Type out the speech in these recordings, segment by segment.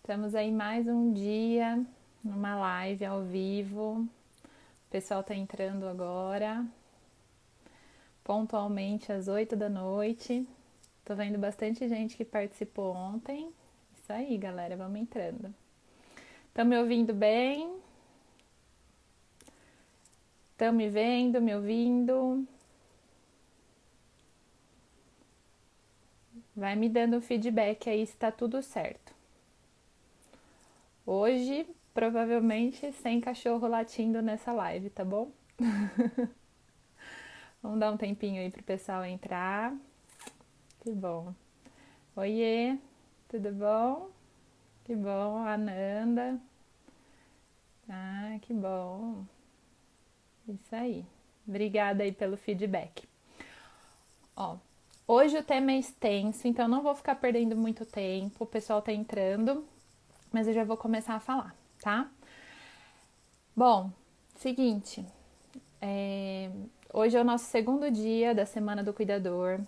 Estamos aí mais um dia numa live ao vivo. O pessoal tá entrando agora, pontualmente às 8 da noite. Tô vendo bastante gente que participou ontem. Isso aí, galera, vamos entrando. Estão me ouvindo bem? Estão me vendo, me ouvindo? Vai me dando feedback aí se tá tudo certo. Hoje, provavelmente, sem cachorro latindo nessa live, tá bom? Vamos dar um tempinho aí pro pessoal entrar. Que bom. Oiê, tudo bom? Que bom, Ananda. Ah, que bom. Isso aí. Obrigada aí pelo feedback. Ó, hoje o tema é extenso, então não vou ficar perdendo muito tempo. O pessoal tá entrando, mas eu já vou começar a falar, tá? Bom, seguinte. é, Hoje é o nosso segundo dia da Semana do Cuidador.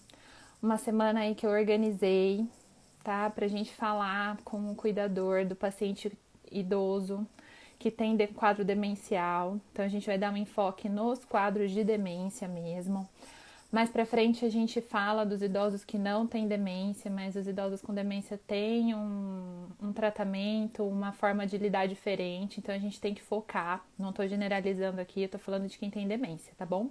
Uma semana aí que eu organizei, tá? Pra gente falar com o cuidador do paciente idoso que tem quadro demencial. Então a gente vai dar um enfoque nos quadros de demência mesmo. Mais pra frente a gente fala dos idosos que não têm demência, mas os idosos com demência têm um tratamento, uma forma de lidar diferente. Então a gente tem que focar. Não tô generalizando aqui, eu tô falando de quem tem demência, tá bom?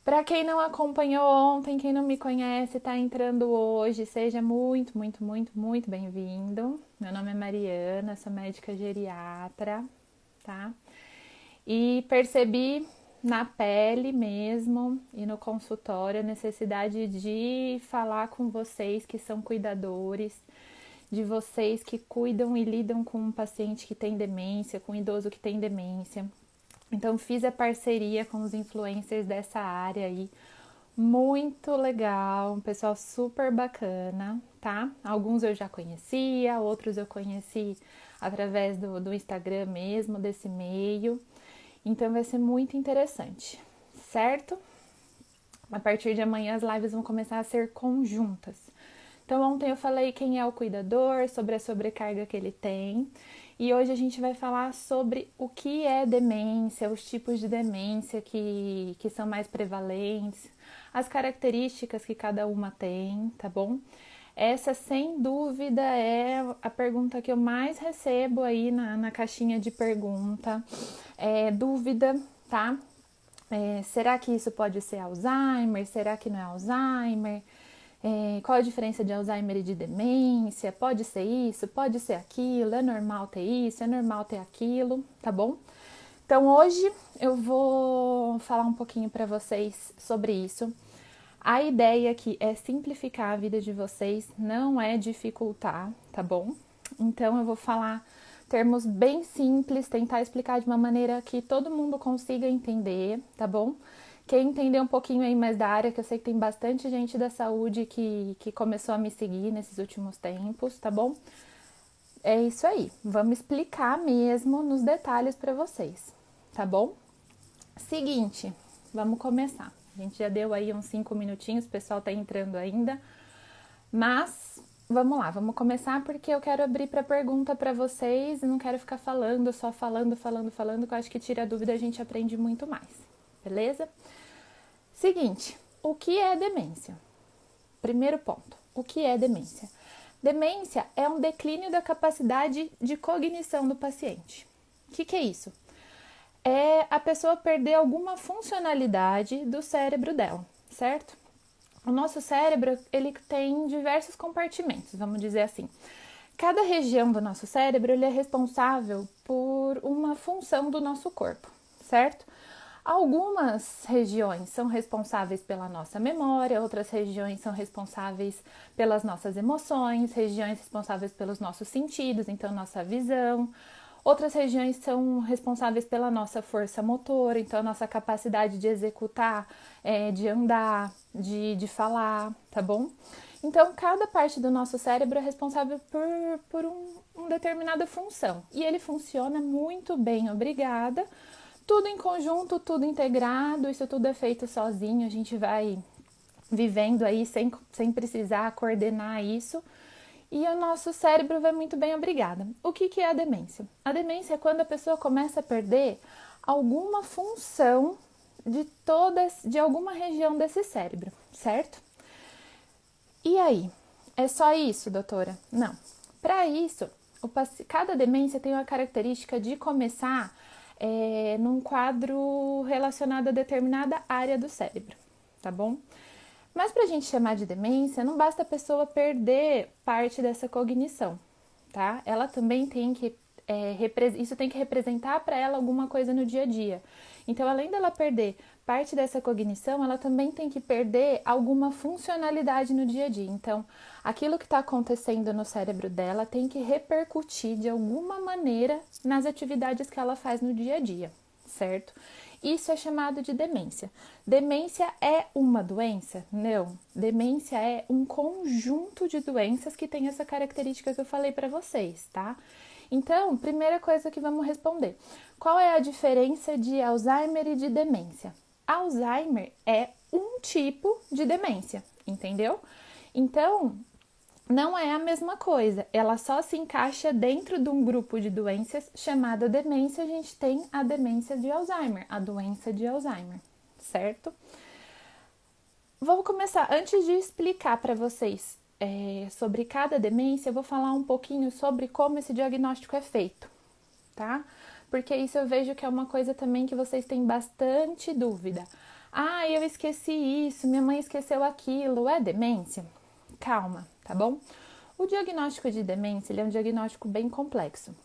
Para quem não acompanhou ontem, quem não me conhece, está entrando hoje, seja muito, muito, muito, muito bem-vindo. Meu nome é Mariana, sou médica geriatra, tá? E percebi na pele mesmo e no consultório a necessidade de falar com vocês que são cuidadores, de vocês que cuidam e lidam com um paciente que tem demência, com um idoso que tem demência. Então fiz a parceria com os influencers dessa área aí, muito legal, um pessoal super bacana, tá? Alguns eu já conhecia, outros eu conheci através do Instagram mesmo, desse meio. Então vai ser muito interessante, certo? A partir de amanhã as lives vão começar a ser conjuntas. Então ontem eu falei quem é o cuidador, sobre a sobrecarga que ele tem. E hoje a gente vai falar sobre o que é demência, os tipos de demência que são mais prevalentes, as características que cada uma tem, tá bom? Essa, sem dúvida, é a pergunta que eu mais recebo aí na caixinha de pergunta. Dúvida, tá? Será que isso pode ser Alzheimer? Será que não é Alzheimer? Qual a diferença de Alzheimer e de demência? Pode ser isso? Pode ser aquilo? É normal ter isso? É normal ter aquilo? Tá bom? Então hoje eu vou falar um pouquinho para vocês sobre isso. A ideia aqui é simplificar a vida de vocês, não é dificultar, tá bom? Então eu vou falar termos bem simples, tentar explicar de uma maneira que todo mundo consiga entender, tá bom? Quem entender um pouquinho aí mais da área, que eu sei que tem bastante gente da saúde que começou a me seguir nesses últimos tempos, tá bom? É isso aí, vamos explicar mesmo nos detalhes para vocês, tá bom? Seguinte, vamos começar. A gente já deu aí uns 5 minutinhos, o pessoal tá entrando ainda, mas vamos lá, vamos começar porque eu quero abrir para pergunta para vocês e não quero ficar falando, só falando, que eu acho que tira a dúvida e a gente aprende muito mais, beleza? Seguinte, o que é demência? Primeiro ponto, o que é demência? Demência é um declínio da capacidade de cognição do paciente. O que é isso? É a pessoa perder alguma funcionalidade do cérebro dela, certo? O nosso cérebro, ele tem diversos compartimentos, vamos dizer assim. Cada região do nosso cérebro, ele é responsável por uma função do nosso corpo, certo? Algumas regiões são responsáveis pela nossa memória, outras regiões são responsáveis pelas nossas emoções, regiões responsáveis pelos nossos sentidos, então nossa visão. Outras regiões são responsáveis pela nossa força motora, então a nossa capacidade de executar, de andar, de falar, tá bom? Então, cada parte do nosso cérebro é responsável por uma determinada função. E ele funciona muito bem, obrigada. Tudo em conjunto, tudo integrado, isso tudo é feito sozinho, a gente vai vivendo aí sem precisar coordenar isso. e o nosso cérebro vai muito bem, obrigada. O que é a demência? A demência é quando a pessoa começa a perder alguma função de alguma região desse cérebro, certo? E aí? É só isso, doutora? Não. Para isso, cada demência tem uma característica de começar num quadro relacionado a determinada área do cérebro, tá bom? Mas para a gente chamar de demência, não basta a pessoa perder parte dessa cognição, tá? Ela também tem que, isso tem que representar para ela alguma coisa no dia a dia. Então, além dela perder parte dessa cognição, ela também tem que perder alguma funcionalidade no dia a dia. Então, aquilo que está acontecendo no cérebro dela tem que repercutir de alguma maneira nas atividades que ela faz no dia a dia, certo? Isso é chamado de demência. Demência é uma doença? Não. Demência é um conjunto de doenças que tem essa característica que eu falei para vocês, tá? Então, primeira coisa que vamos responder. Qual é a diferença de Alzheimer e de demência? Alzheimer é um tipo de demência, entendeu? Então, não é a mesma coisa, ela só se encaixa dentro de um grupo de doenças chamada demência. A gente tem a demência de Alzheimer, a doença de Alzheimer, certo? Vou começar, antes de explicar para vocês sobre cada demência, eu vou falar um pouquinho sobre como esse diagnóstico é feito, tá? Porque isso eu vejo que é uma coisa também que vocês têm bastante dúvida. Ah, eu esqueci isso, minha mãe esqueceu aquilo, é demência? Calma, tá bom? O diagnóstico de demência, ele é um diagnóstico bem complexo.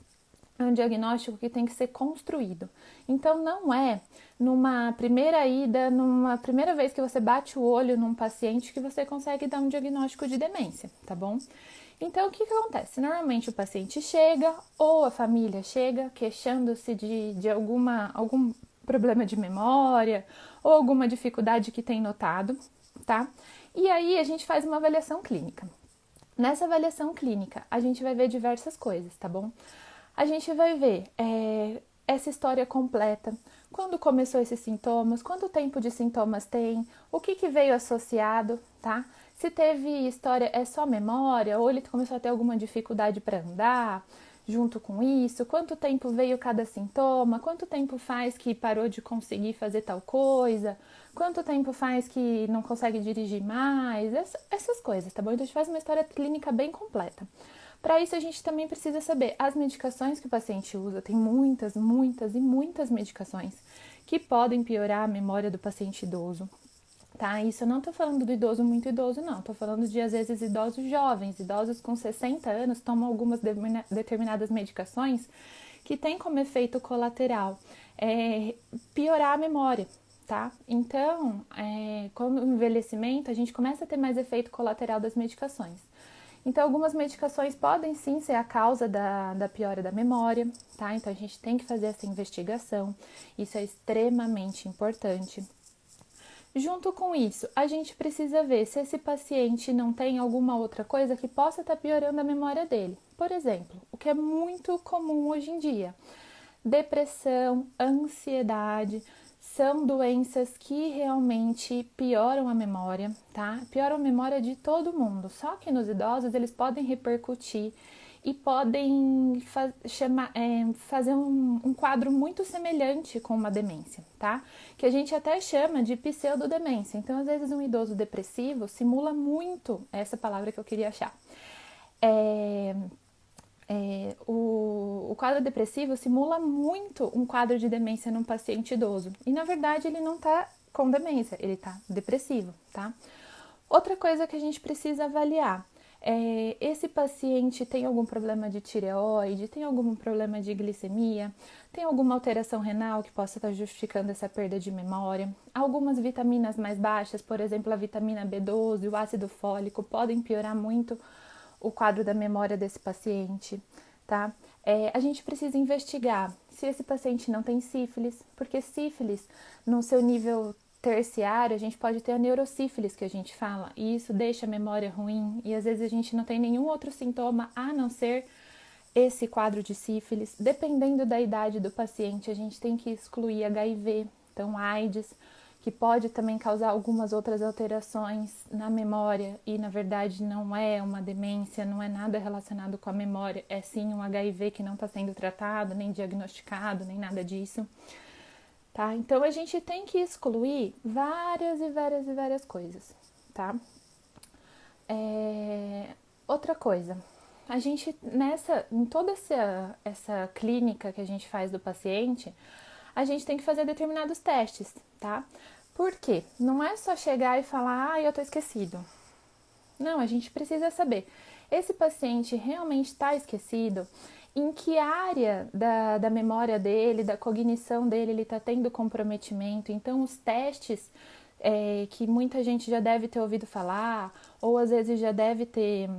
É um diagnóstico que tem que ser construído. Então, não é numa primeira ida, numa primeira vez que você bate o olho num paciente que você consegue dar um diagnóstico de demência, tá bom? Então, o que acontece? Normalmente o paciente chega ou a família chega queixando-se de algum problema de memória ou alguma dificuldade que tem notado, tá? E aí a gente faz uma avaliação clínica. Nessa avaliação clínica, a gente vai ver diversas coisas, tá bom? A gente vai ver essa história completa, quando começou esses sintomas, quanto tempo de sintomas tem, o que veio associado, tá? Se teve história, é só memória, ou ele começou a ter alguma dificuldade para andar, junto com isso, quanto tempo veio cada sintoma, quanto tempo faz que parou de conseguir fazer tal coisa, quanto tempo faz que não consegue dirigir mais, essas coisas, tá bom? Então a gente faz uma história clínica bem completa. Para isso a gente também precisa saber as medicações que o paciente usa, tem muitas medicações que podem piorar a memória do paciente idoso. Tá? Isso eu não tô falando do idoso muito idoso, não. Tô falando de, às vezes, idosos jovens, idosos com 60 anos tomam algumas determinadas medicações que têm como efeito colateral piorar a memória, tá? Então, com o envelhecimento, a gente começa a ter mais efeito colateral das medicações. Então, algumas medicações podem sim ser a causa da piora da memória, tá? Então, a gente tem que fazer essa investigação. Isso é extremamente importante. Junto com isso, a gente precisa ver se esse paciente não tem alguma outra coisa que possa estar piorando a memória dele. Por exemplo, o que é muito comum hoje em dia, depressão, ansiedade, são doenças que realmente pioram a memória, tá? Pioram a memória de todo mundo, só que nos idosos eles podem repercutir e podem fazer um quadro muito semelhante com uma demência, tá? Que a gente até chama de pseudodemência. Então, às vezes, um idoso depressivo simula muito, essa palavra que eu queria achar. O quadro depressivo simula muito um quadro de demência num paciente idoso. E, na verdade, ele não tá com demência, ele tá depressivo, tá? Outra coisa que a gente precisa avaliar. Esse paciente tem algum problema de tireoide, tem algum problema de glicemia, tem alguma alteração renal que possa estar justificando essa perda de memória. Algumas vitaminas mais baixas, por exemplo, a vitamina B12 e o ácido fólico, podem piorar muito o quadro da memória desse paciente, tá? A gente precisa investigar se esse paciente não tem sífilis, porque sífilis, no seu nível terciário, a gente pode ter a neurosífilis, que a gente fala, e isso deixa a memória ruim, e às vezes a gente não tem nenhum outro sintoma a não ser esse quadro de sífilis. Dependendo da idade do paciente, a gente tem que excluir HIV, então AIDS, que pode também causar algumas outras alterações na memória e, na verdade, não é uma demência, não é nada relacionado com a memória, é sim um HIV que não está sendo tratado, nem diagnosticado, nem nada disso, tá? Então, a gente tem que excluir várias coisas, tá? Outra coisa, a gente, em toda essa clínica que a gente faz do paciente, a gente tem que fazer determinados testes, tá? Por quê? Não é só chegar e falar, eu tô esquecido. Não, a gente precisa saber, esse paciente realmente está esquecido? Em que área da memória dele, da cognição dele, ele está tendo comprometimento? Então, os testes que muita gente já deve ter ouvido falar, ou às vezes já deve ter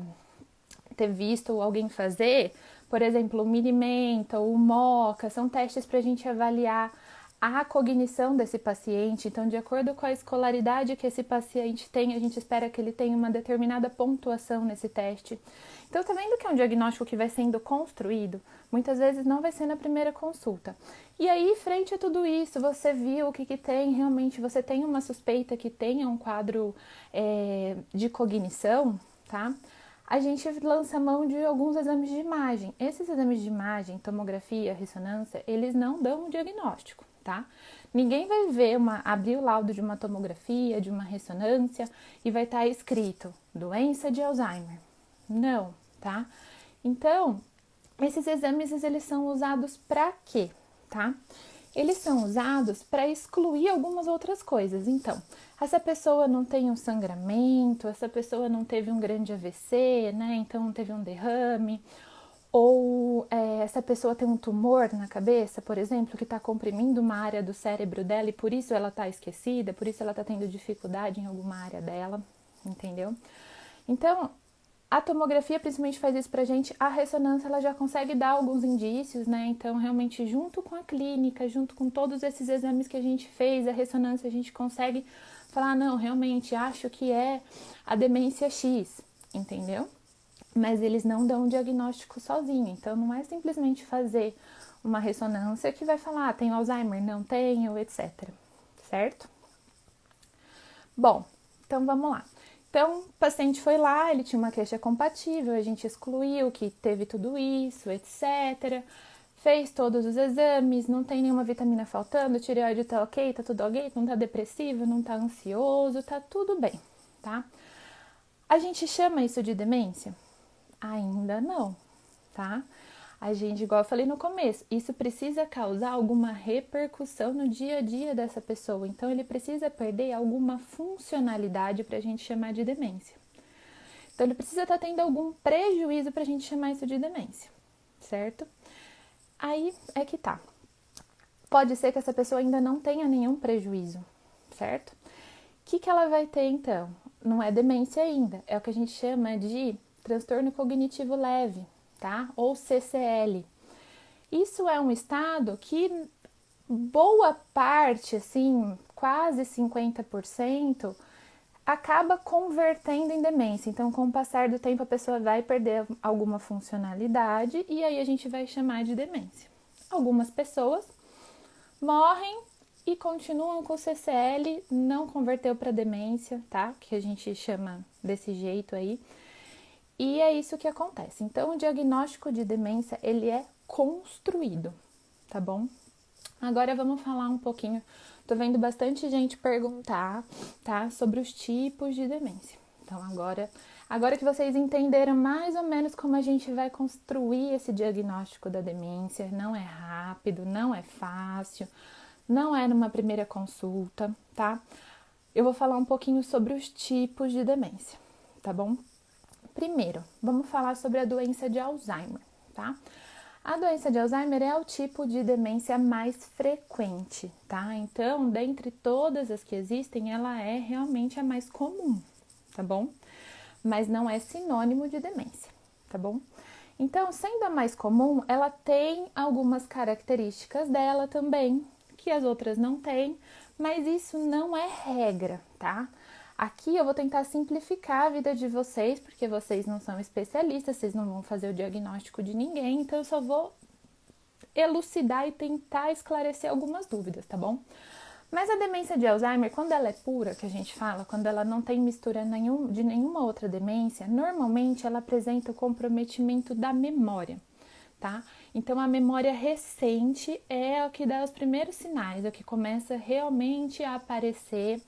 visto alguém fazer, por exemplo, o Minimenta, o MoCA, são testes para a gente avaliar a cognição desse paciente. Então, de acordo com a escolaridade que esse paciente tem, a gente espera que ele tenha uma determinada pontuação nesse teste. Então, tá vendo que é um diagnóstico que vai sendo construído? Muitas vezes não vai ser na primeira consulta. E aí, frente a tudo isso, você viu o que tem realmente, você tem uma suspeita que tenha um quadro de cognição, tá? A gente lança mão de alguns exames de imagem. Esses exames de imagem, tomografia, ressonância, eles não dão um diagnóstico, tá? Ninguém vai ver abrir o laudo de uma tomografia, de uma ressonância e vai estar escrito doença de Alzheimer. Não, tá? Então, esses exames, eles são usados para quê, tá? Eles são usados para excluir algumas outras coisas. Então, essa pessoa não tem um sangramento, essa pessoa não teve um grande AVC, né? Então não teve um derrame, ou essa pessoa tem um tumor na cabeça, por exemplo, que está comprimindo uma área do cérebro dela e por isso ela está esquecida, por isso ela está tendo dificuldade em alguma área dela, entendeu? Então, a tomografia principalmente faz isso pra gente, a ressonância ela já consegue dar alguns indícios, né? Então, realmente, junto com a clínica, junto com todos esses exames que a gente fez, a ressonância, a gente consegue falar, não, realmente, acho que é a demência X, entendeu? Mas eles não dão um diagnóstico sozinho, então não é simplesmente fazer uma ressonância que vai falar, tenho Alzheimer, não tenho, etc, certo? Bom, então vamos lá. Então, o paciente foi lá, ele tinha uma queixa compatível, a gente excluiu que teve tudo isso, etc. Fez todos os exames, não tem nenhuma vitamina faltando, tireoide tá ok, tá tudo ok, não tá depressivo, não tá ansioso, tá tudo bem, tá? A gente chama isso de demência? Ainda não, tá? A gente, igual eu falei no começo, isso precisa causar alguma repercussão no dia a dia dessa pessoa. Então, ele precisa perder alguma funcionalidade para a gente chamar de demência. Então, ele precisa estar tendo algum prejuízo para a gente chamar isso de demência, certo? Aí é que tá. Pode ser que essa pessoa ainda não tenha nenhum prejuízo, certo? O que ela vai ter, então? Não é demência ainda, é o que a gente chama de transtorno cognitivo leve, tá? Ou CCL. Isso é um estado que boa parte, assim, quase 50%, acaba convertendo em demência. Então, com o passar do tempo, a pessoa vai perder alguma funcionalidade e aí a gente vai chamar de demência. Algumas pessoas morrem e continuam com o CCL, não converteu para demência, tá? Que a gente chama desse jeito aí. E é isso que acontece. Então, o diagnóstico de demência, ele é construído, tá bom? Agora vamos falar um pouquinho, tô vendo bastante gente perguntar, tá? Sobre os tipos de demência. Então, agora que vocês entenderam mais ou menos como a gente vai construir esse diagnóstico da demência, não é rápido, não é fácil, não é numa primeira consulta, tá? Eu vou falar um pouquinho sobre os tipos de demência, tá bom? Primeiro, vamos falar sobre a doença de Alzheimer, tá? A doença de Alzheimer é o tipo de demência mais frequente, tá? Então, dentre todas as que existem, ela é realmente a mais comum, tá bom? Mas não é sinônimo de demência, tá bom? Então, sendo a mais comum, ela tem algumas características dela também, que as outras não têm, mas isso não é regra, tá? Aqui eu vou tentar simplificar a vida de vocês, porque vocês não são especialistas, vocês não vão fazer o diagnóstico de ninguém, então eu só vou elucidar e tentar esclarecer algumas dúvidas, tá bom? Mas a demência de Alzheimer, quando ela é pura, que a gente fala, quando ela não tem mistura de nenhuma outra demência, normalmente ela apresenta o comprometimento da memória, tá? Então a memória recente é o que dá os primeiros sinais, é o que começa realmente a aparecer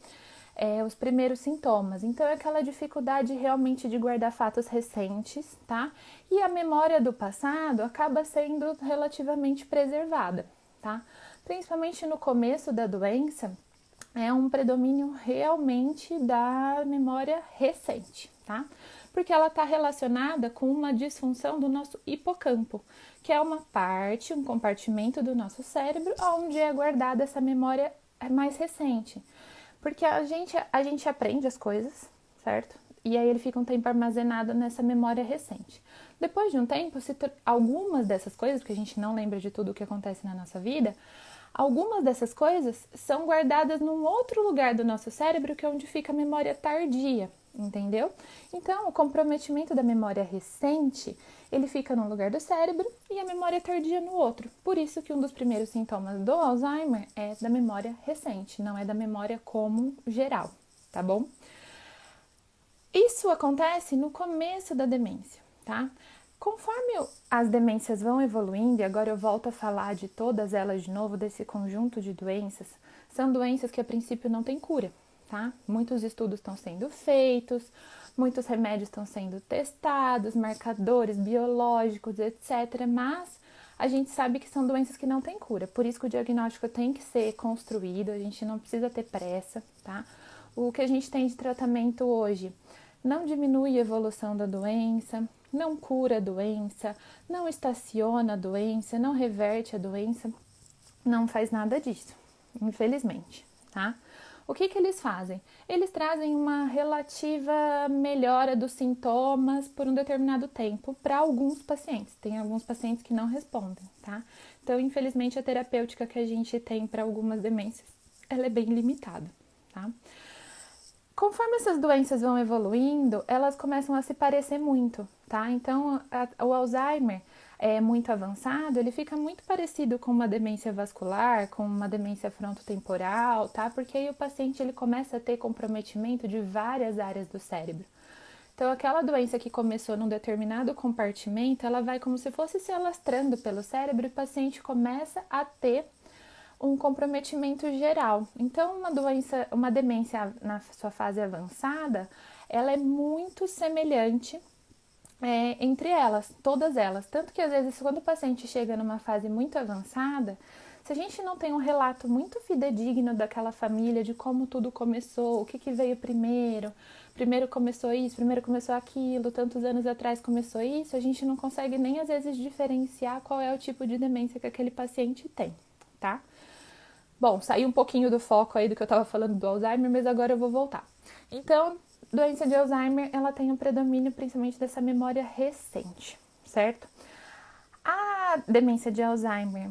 os primeiros sintomas. Então é aquela dificuldade realmente de guardar fatos recentes, tá? E a memória do passado acaba sendo relativamente preservada, tá? Principalmente no começo da doença, é um predomínio realmente da memória recente, tá? Porque ela está relacionada com uma disfunção do nosso hipocampo, que é uma parte, um compartimento do nosso cérebro, onde é guardada essa memória mais recente. Porque a gente aprende as coisas, certo? E aí ele fica um tempo armazenado nessa memória recente. Depois de um tempo, algumas dessas coisas, porque a gente não lembra de tudo o que acontece na nossa vida, algumas dessas coisas são guardadas num outro lugar do nosso cérebro, que é onde fica a memória tardia, entendeu? Então, o comprometimento da memória recente, ele fica num lugar do cérebro e a memória tardia no outro. Por isso que um dos primeiros sintomas do Alzheimer é da memória recente, não é da memória como geral, tá bom? Isso acontece no começo da demência, tá? Conforme as demências vão evoluindo, e agora eu volto a falar de todas elas de novo, desse conjunto de doenças, são doenças que a princípio não têm cura, tá? Muitos estudos estão sendo feitos, muitos remédios estão sendo testados, marcadores biológicos, etc. Mas a gente sabe que são doenças que não têm cura, por isso que o diagnóstico tem que ser construído, a gente não precisa ter pressa, tá? O que a gente tem de tratamento hoje não diminui a evolução da doença, não cura a doença, não estaciona a doença, não reverte a doença, não faz nada disso, infelizmente, tá? O que eles fazem? Eles trazem uma relativa melhora dos sintomas por um determinado tempo para alguns pacientes. Tem alguns pacientes que não respondem, tá? Então, infelizmente, a terapêutica que a gente tem para algumas demências, ela é bem limitada, tá? Conforme essas doenças vão evoluindo, elas começam a se parecer muito, tá? Então, o Alzheimer é muito avançado, ele fica muito parecido com uma demência vascular, com uma demência frontotemporal, tá? Porque aí o paciente ele começa a ter comprometimento de várias áreas do cérebro. Então, aquela doença que começou num determinado compartimento, ela vai como se fosse se alastrando pelo cérebro e o paciente começa a ter um comprometimento geral. Então, uma demência na sua fase avançada, ela é muito semelhante entre elas, todas elas. Tanto que, às vezes, quando o paciente chega numa fase muito avançada, se a gente não tem um relato muito fidedigno daquela família, de como tudo começou, o que veio primeiro começou isso, primeiro começou aquilo, tantos anos atrás começou isso, a gente não consegue nem, às vezes, diferenciar qual é o tipo de demência que aquele paciente tem, tá? Bom, saí um pouquinho do foco aí do que eu estava falando do Alzheimer, mas agora eu vou voltar. Então, doença de Alzheimer, ela tem um predomínio principalmente dessa memória recente, certo? A demência de Alzheimer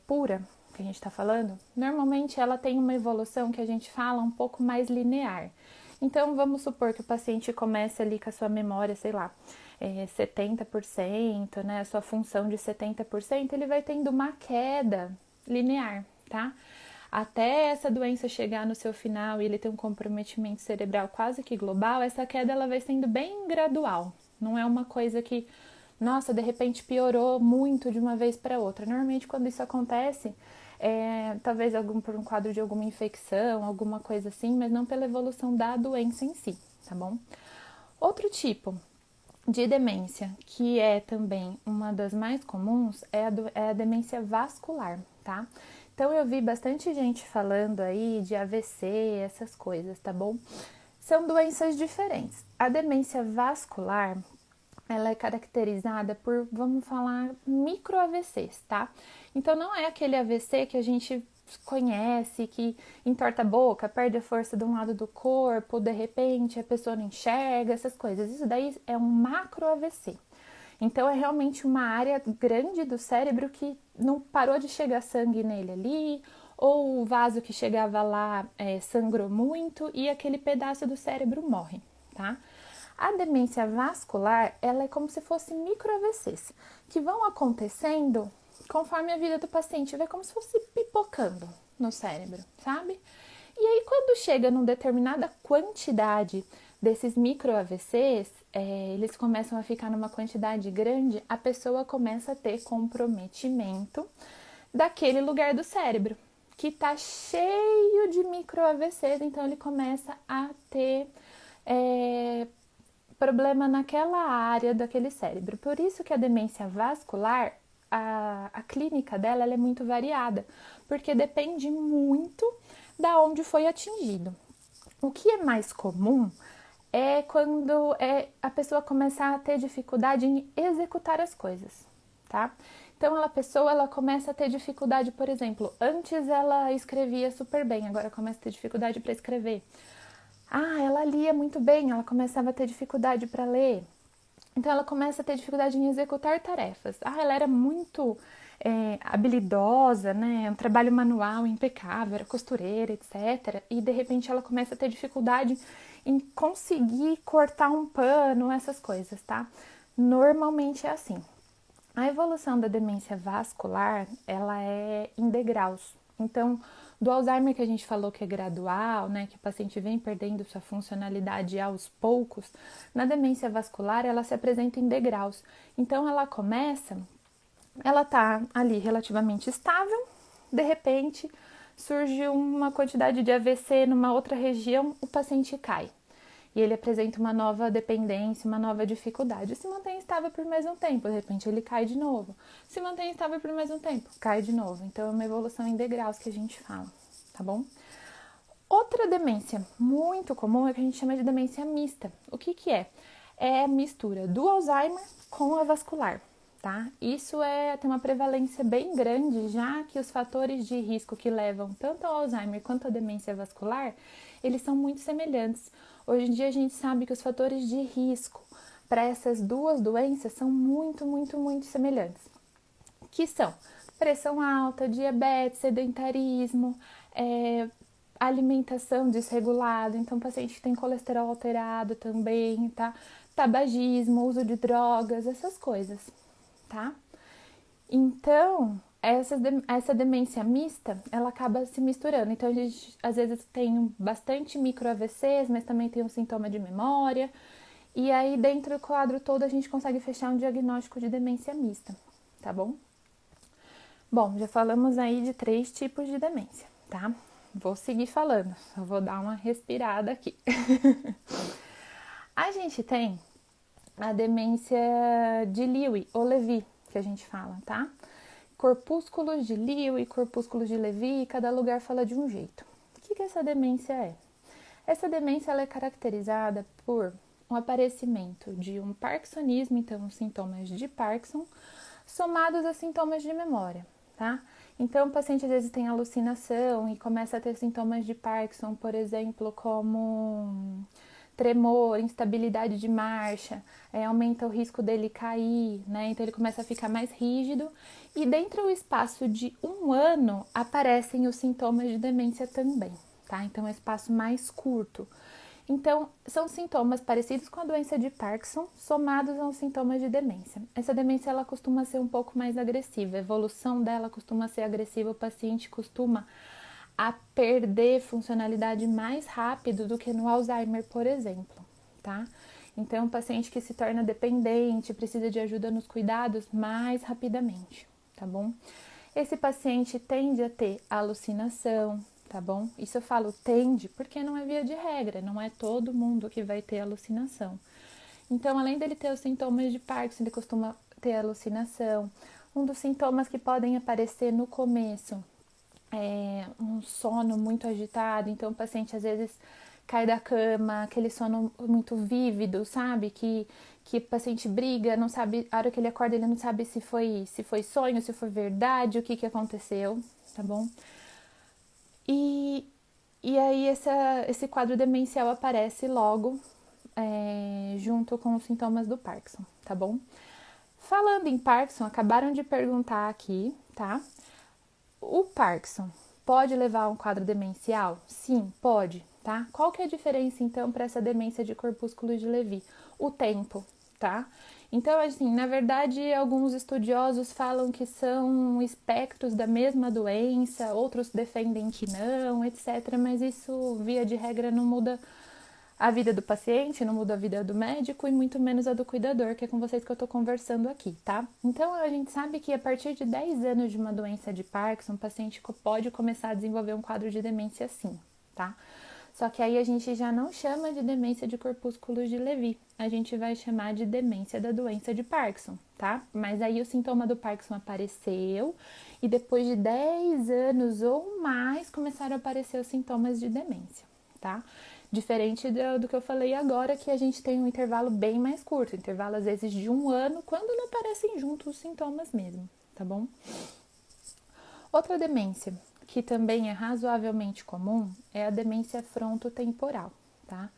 pura, que a gente está falando, normalmente ela tem uma evolução que a gente fala um pouco mais linear. Então, vamos supor que o paciente comece ali com a sua memória, sei lá, 70%, né? A sua função de 70%, ele vai tendo uma queda linear, tá? Até essa doença chegar no seu final e ele ter um comprometimento cerebral quase que global, essa queda ela vai sendo bem gradual. Não é uma coisa que, nossa, de repente piorou muito de uma vez para outra. Normalmente, quando isso acontece, talvez por um quadro de alguma infecção, alguma coisa assim, mas não pela evolução da doença em si, tá bom? Outro tipo de demência, que é também uma das mais comuns, é a demência vascular, tá? Então, eu vi bastante gente falando aí de AVC, essas coisas, tá bom? São doenças diferentes. A demência vascular, ela é caracterizada por, vamos falar, micro AVCs, tá? Então, não é aquele AVC que a gente conhece, que entorta a boca, perde a força de um lado do corpo, de repente a pessoa não enxerga, essas coisas. Isso daí é um macro AVC. Então, é realmente uma área grande do cérebro que não parou de chegar sangue nele ali, ou o vaso que chegava lá sangrou muito e aquele pedaço do cérebro morre, tá? A demência vascular, ela é como se fossem micro-AVCs, que vão acontecendo conforme a vida do paciente, vai como se fosse pipocando, no cérebro, sabe? E aí, quando chega numa determinada quantidade desses micro AVCs, eles começam a ficar numa quantidade grande, a pessoa começa a ter comprometimento daquele lugar do cérebro, que tá cheio de micro AVCs, então ele começa a ter problema naquela área daquele cérebro. Por isso que a demência vascular, a clínica dela ela é muito variada, porque depende muito da onde foi atingido. O que é mais comum é quando a pessoa começar a ter dificuldade em executar as coisas, tá? Então, a pessoa ela começa a ter dificuldade, por exemplo, antes ela escrevia super bem, agora começa a ter dificuldade para escrever. Ela lia muito bem, ela começava a ter dificuldade para ler. Então, ela começa a ter dificuldade em executar tarefas. Ela era muito habilidosa, né? Um trabalho manual impecável, era costureira, etc. E, de repente, ela começa a ter dificuldade em conseguir cortar um pano, essas coisas, tá? Normalmente é assim. A evolução da demência vascular, ela é em degraus. Então, do Alzheimer que a gente falou que é gradual, né, que o paciente vem perdendo sua funcionalidade aos poucos, na demência vascular ela se apresenta em degraus. Então, ela tá ali relativamente estável, de repente surge uma quantidade de AVC numa outra região, o paciente cai. E ele apresenta uma nova dependência, uma nova dificuldade. Se mantém estável por mais um tempo, de repente ele cai de novo. Se mantém estável por mais um tempo, cai de novo. Então é uma evolução em degraus que a gente fala, tá bom? Outra demência muito comum é o que a gente chama de demência mista. O que que é? É a mistura do Alzheimer com a vascular, tá? Isso tem uma prevalência bem grande, já que os fatores de risco que levam tanto ao Alzheimer quanto à demência vascular, eles são muito semelhantes. Hoje em dia a gente sabe que os fatores de risco para essas duas doenças são muito, muito, muito semelhantes. Que são pressão alta, diabetes, sedentarismo, alimentação desregulada, então paciente que tem colesterol alterado também, tá? Tabagismo, uso de drogas, essas coisas, tá? Então, essa demência mista, ela acaba se misturando. Então, a gente às vezes tem bastante micro AVCs, mas também tem um sintoma de memória. E aí, dentro do quadro todo, a gente consegue fechar um diagnóstico de demência mista, tá bom? Bom, já falamos aí de 3 tipos de demência, tá? Vou seguir falando, só vou dar uma respirada aqui. A gente tem a demência de Lewy, ou Levy, que a gente fala, tá? Corpúsculos de Lewy, corpúsculos de Levy, cada lugar fala de um jeito. O que essa demência é? Essa demência ela é caracterizada por um aparecimento de um parkinsonismo, então sintomas de Parkinson, somados a sintomas de memória, tá? Então, o paciente às vezes tem alucinação e começa a ter sintomas de Parkinson, por exemplo, como tremor, instabilidade de marcha, aumenta o risco dele cair, né? Então ele começa a ficar mais rígido e dentro do espaço de 1 ano aparecem os sintomas de demência também, tá? Então é um espaço mais curto. Então, são sintomas parecidos com a doença de Parkinson, somados aos sintomas de demência. Essa demência, ela costuma ser um pouco mais agressiva, a evolução dela costuma ser agressiva, o paciente costuma a perder funcionalidade mais rápido do que no Alzheimer, por exemplo, tá? Então, um paciente que se torna dependente, precisa de ajuda nos cuidados mais rapidamente, tá bom? Esse paciente tende a ter alucinação, tá bom? Isso eu falo tende porque não é via de regra, não é todo mundo que vai ter alucinação. Então, além dele ter os sintomas de Parkinson, ele costuma ter alucinação. Um dos sintomas que podem aparecer no começo é um sono muito agitado, então o paciente às vezes cai da cama, aquele sono muito vívido, sabe? Que o paciente briga, não sabe, a hora que ele acorda ele não sabe se foi sonho, se foi verdade, o que aconteceu, tá bom? E aí esse quadro demencial aparece logo junto com os sintomas do Parkinson, tá bom? Falando em Parkinson, acabaram de perguntar aqui, tá? O Parkinson pode levar a um quadro demencial? Sim, pode, tá? Qual que é a diferença, então, para essa demência de corpúsculos de Levy? O tempo, tá? Então, assim, na verdade, alguns estudiosos falam que são espectros da mesma doença, outros defendem que não, etc. Mas isso, via de regra, não muda a vida do paciente, não muda a vida do médico e muito menos a do cuidador, que é com vocês que eu tô conversando aqui, tá? Então, a gente sabe que a partir de 10 anos de uma doença de Parkinson, o paciente pode começar a desenvolver um quadro de demência sim, tá? Só que aí a gente já não chama de demência de corpúsculos de Lewy, a gente vai chamar de demência da doença de Parkinson, tá? Mas aí o sintoma do Parkinson apareceu e depois de 10 anos ou mais começaram a aparecer os sintomas de demência, tá? Diferente do que eu falei agora, que a gente tem um intervalo bem mais curto, intervalo às vezes de 1 ano, quando não aparecem juntos os sintomas mesmo, tá bom? Outra demência que também é razoavelmente comum é a demência frontotemporal, tá?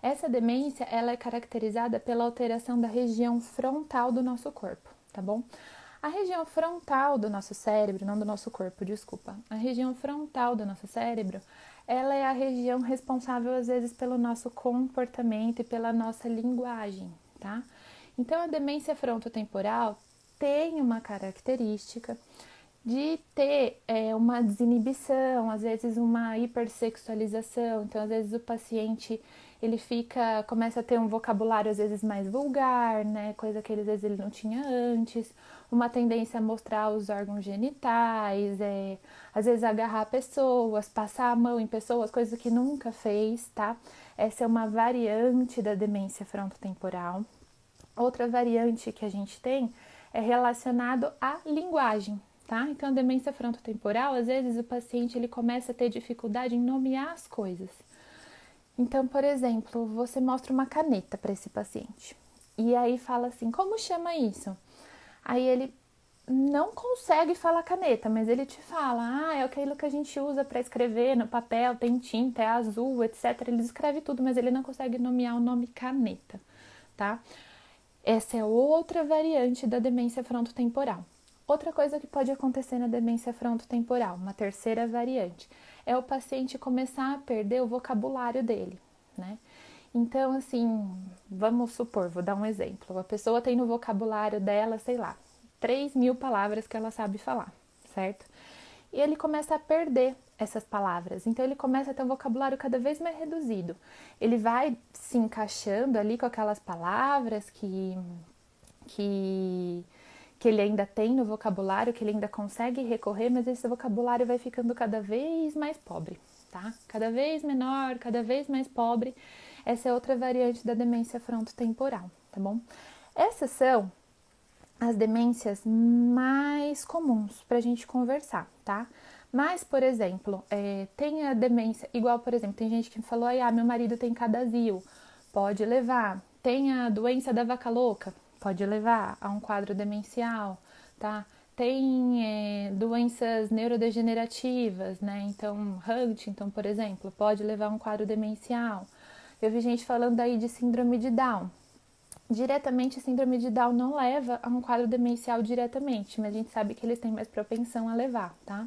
Essa demência, ela é caracterizada pela alteração da região frontal do nosso corpo, tá bom? A região frontal do nosso cérebro, não do nosso corpo, desculpa. A região frontal do nosso cérebro, ela é a região responsável, às vezes, pelo nosso comportamento e pela nossa linguagem, tá? Então, a demência frontotemporal tem uma característica de ter uma desinibição, às vezes uma hipersexualização. Então, às vezes o paciente começa a ter um vocabulário às vezes mais vulgar, né, coisa que às vezes ele não tinha antes, uma tendência a mostrar os órgãos genitais, às vezes agarrar pessoas, passar a mão em pessoas, coisa que nunca fez, tá? Essa é uma variante da demência frontotemporal. Outra variante que a gente tem é relacionado à linguagem, tá? Então, a demência frontotemporal, às vezes o paciente ele começa a ter dificuldade em nomear as coisas. Então, por exemplo, você mostra uma caneta para esse paciente e aí fala assim, como chama isso? Aí ele não consegue falar caneta, mas ele te fala, é aquilo que a gente usa para escrever no papel, tem tinta, é azul, etc. Ele escreve tudo, mas ele não consegue nomear o nome caneta, tá? Essa é outra variante da demência frontotemporal. Outra coisa que pode acontecer na demência frontotemporal, uma terceira variante, é o paciente começar a perder o vocabulário dele, né? Então, assim, vamos supor, vou dar um exemplo. A pessoa tem no vocabulário dela, sei lá, 3.000 palavras que ela sabe falar, certo? E ele começa a perder essas palavras. Então, ele começa a ter um vocabulário cada vez mais reduzido. Ele vai se encaixando ali com aquelas palavras que ele ainda tem no vocabulário, que ele ainda consegue recorrer, mas esse vocabulário vai ficando cada vez mais pobre, tá? Cada vez menor, cada vez mais pobre. Essa é outra variante da demência frontotemporal, tá bom? Essas são as demências mais comuns para a gente conversar, tá? Mas, por exemplo, tem a demência, igual, por exemplo, tem gente que falou, meu marido tem cadazil, pode levar. Tem a doença da vaca louca, pode levar a um quadro demencial, tá? Tem doenças neurodegenerativas, né? Então, Huntington, por exemplo, pode levar a um quadro demencial. Eu vi gente falando aí de síndrome de Down. Diretamente, a síndrome de Down não leva a um quadro demencial diretamente, mas a gente sabe que eles têm mais propensão a levar, tá?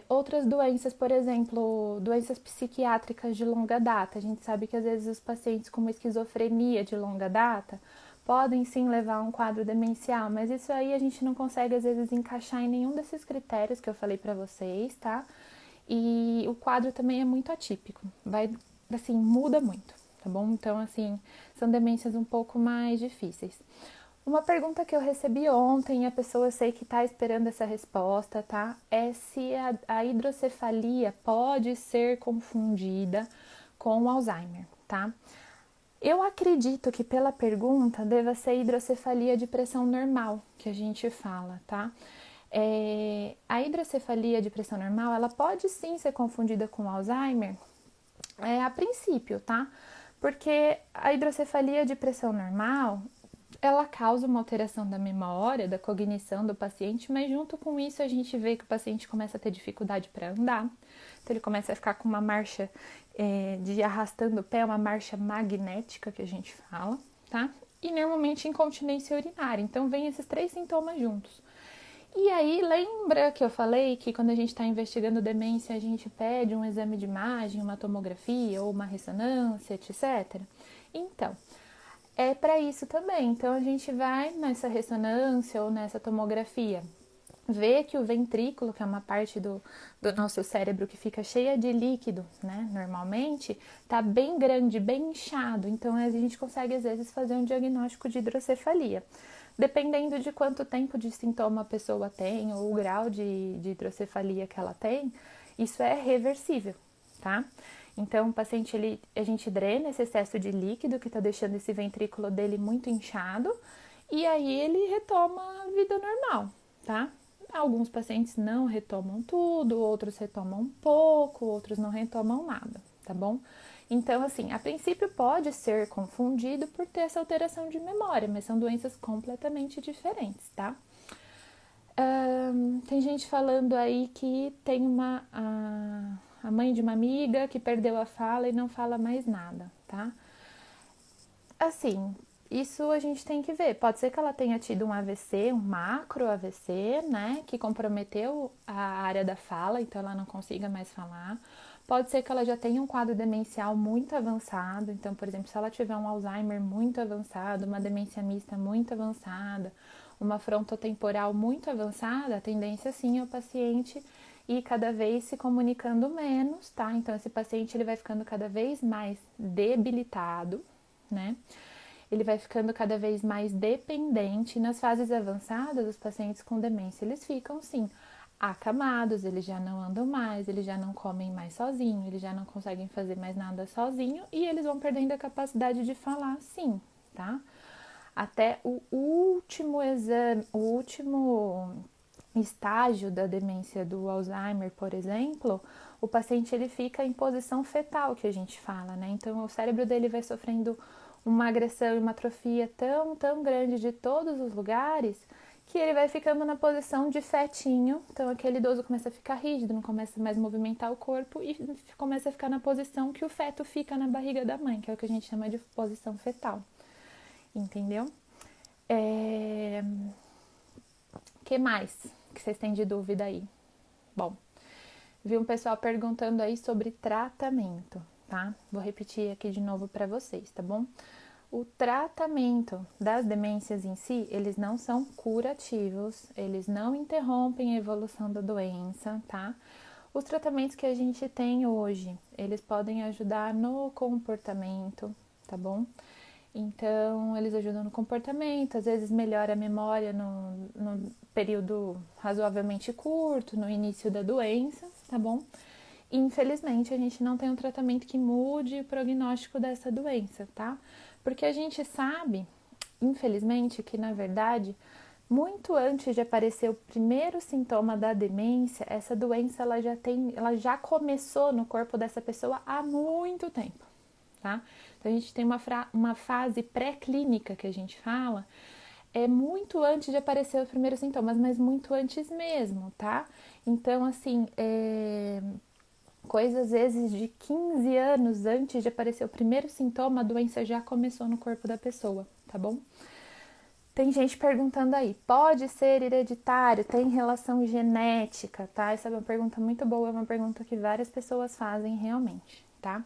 Outras doenças, por exemplo, doenças psiquiátricas de longa data. A gente sabe que às vezes os pacientes com uma esquizofrenia de longa data podem sim levar a um quadro demencial, mas isso aí a gente não consegue às vezes encaixar em nenhum desses critérios que eu falei pra vocês, tá? E o quadro também é muito atípico, assim, muda muito, tá bom? Então, assim, são demências um pouco mais difíceis. Uma pergunta que eu recebi ontem, a pessoa eu sei que está esperando essa resposta, tá? É se a hidrocefalia pode ser confundida com o Alzheimer, tá? Eu acredito que pela pergunta deva ser hidrocefalia de pressão normal, que a gente fala, tá? A hidrocefalia de pressão normal, ela pode sim ser confundida com o Alzheimer, a princípio, tá? Porque a hidrocefalia de pressão normal, ela causa uma alteração da memória, da cognição do paciente, mas junto com isso a gente vê que o paciente começa a ter dificuldade para andar, então ele começa a ficar com uma marcha de arrastando o pé, uma marcha magnética que a gente fala, tá? E normalmente incontinência urinária, então vem esses 3 sintomas juntos. E aí, lembra que eu falei que quando a gente está investigando demência, a gente pede um exame de imagem, uma tomografia ou uma ressonância, etc? Então, é para isso também. Então a gente vai nessa ressonância ou nessa tomografia, vê que o ventrículo, que é uma parte do nosso cérebro que fica cheia de líquido, né, normalmente, tá bem grande, bem inchado. Então a gente consegue às vezes fazer um diagnóstico de hidrocefalia. Dependendo de quanto tempo de sintoma a pessoa tem ou o grau de hidrocefalia que ela tem, isso é reversível, tá? Então, o paciente, a gente drena esse excesso de líquido que está deixando esse ventrículo dele muito inchado e aí ele retoma a vida normal, tá? Alguns pacientes não retomam tudo, outros retomam um pouco, outros não retomam nada, tá bom? Então, assim, a princípio pode ser confundido por ter essa alteração de memória, mas são doenças completamente diferentes, tá? Tem gente falando aí que tem a mãe de uma amiga que perdeu a fala e não fala mais nada, tá? Assim, isso a gente tem que ver. Pode ser que ela tenha tido um AVC, um macro AVC, né? Que comprometeu a área da fala, então ela não consiga mais falar. Pode ser que ela já tenha um quadro demencial muito avançado. Então, por exemplo, se ela tiver um Alzheimer muito avançado, uma demência mista muito avançada, uma frontotemporal muito avançada, a tendência sim é o paciente ir cada vez se comunicando menos, tá? Então, esse paciente ele vai ficando cada vez mais debilitado, né? Ele vai ficando cada vez mais dependente. Nas fases avançadas, os pacientes com demência, eles ficam, sim, acamados, eles já não andam mais, eles já não comem mais sozinho, eles já não conseguem fazer mais nada sozinho e eles vão perdendo a capacidade de falar, sim, tá? Até o último exame, o último estágio da demência do Alzheimer, por exemplo, o paciente ele fica em posição fetal, que a gente fala, né? Então o cérebro dele vai sofrendo uma agressão e uma atrofia tão grande de todos os lugares que ele vai ficando na posição de fetinho. Então aquele idoso começa a ficar rígido, não começa mais a movimentar o corpo e começa a ficar na posição que o feto fica na barriga da mãe, que é o que a gente chama de posição fetal. Entendeu? Que mais que vocês têm de dúvida aí? Bom, vi um pessoal perguntando aí sobre tratamento, tá? Vou repetir aqui de novo para vocês, tá bom? O tratamento das demências em si, eles não são curativos, eles não interrompem a evolução da doença, tá? Os tratamentos que a gente tem hoje, eles podem ajudar no comportamento, tá bom? Então, eles ajudam no comportamento, às vezes melhora a memória no período razoavelmente curto, no início da doença, tá bom? E, infelizmente, a gente não tem um tratamento que mude o prognóstico dessa doença, tá? Porque a gente sabe, infelizmente, que na verdade, muito antes de aparecer o primeiro sintoma da demência, essa doença ela já começou no corpo dessa pessoa há muito tempo, tá? Então a gente tem uma fase pré-clínica que a gente fala, é muito antes de aparecer os primeiros sintomas, mas muito antes mesmo, tá? Então, assim, coisa às vezes de 15 anos antes de aparecer o primeiro sintoma, a doença já começou no corpo da pessoa, tá bom? Tem gente perguntando aí, pode ser hereditário? Tem relação genética, tá? Essa é uma pergunta muito boa, é uma pergunta que várias pessoas fazem realmente, tá?